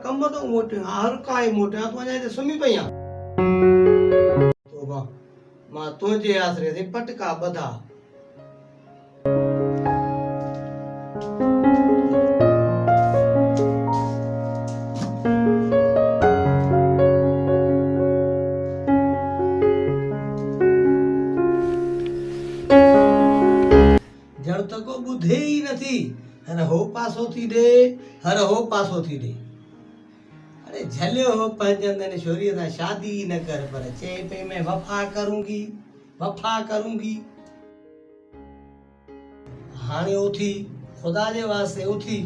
कम तो मोटे हर काय मोटे तू अञा हिते सुम्ही पई आहीं तोबा मां तुंहिंजे आसरे ते पटका ॿधा जड़ तक ॿुधे ई नथी हर हो पासो थी ॾे हर हो पासो थी ॾे अरे झलियो हो पंहिंजनि छोरीअ सां शादी न कर पर चए पई मैं वफ़ा करूंगी हाणे उथी ख़ुदा जे वास्ते उथी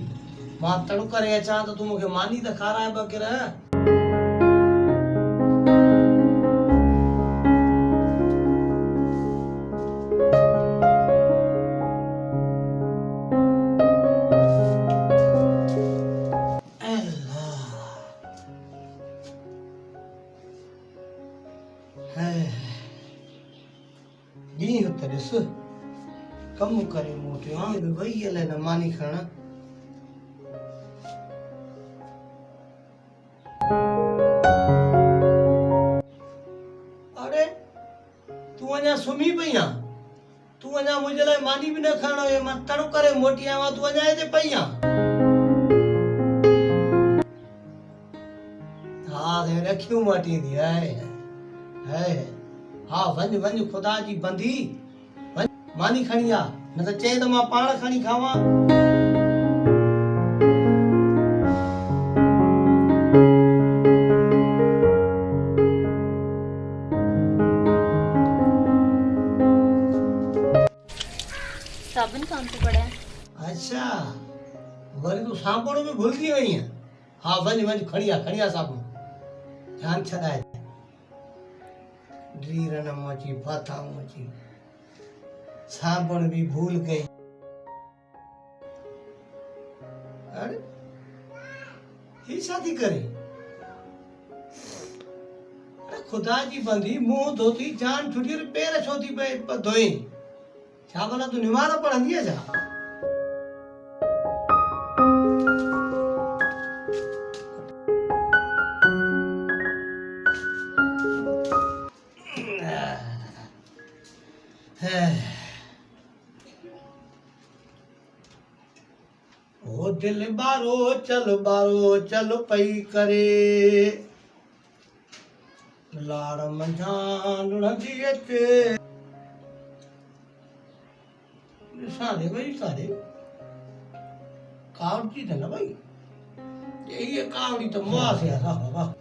मां तड़ु करे अचां त तूं मूंखे मानी त खाराए ॿ किर ॾींहुं त ॾिस कमु करे मोटियो हाणे बि वई अलाए न मानी खणण अरे तूं अञा सुम्ही पई आहीं तूं अञा मुंहिंजे लाइ मानी बि न खणण वई मां तड़ु करे मोटी आहियां तूं अञा हिते पई आहीं हा रखियूं मटींदी हाय हाय हा वञ ख़ुदा जी बंदी वञ मानी खणी आ न त चए त मां पाण खणी खावां साबुन कौन सा पड़ा है? अच्छा वरी तूं साबुण में भुलिजी वई आहीं हा वञ खणी आ साबुण ध्यानु छॾाए ड्रीरन मोची फाथा मोची साबुण भी भूल गई अरे ही शादी करे अरे खुदा जी बंदी मुंह धोती जान छुटी पैर छो थी धोई छा भला तू निमाज़ पढ़ंदी है छा ओ दिल बारो चल पई करे लाड़ मंझान ढंढी अचे सारे भाई सारे कावड़ी तो न भाई ये कावड़ी तो मुआ से बाबा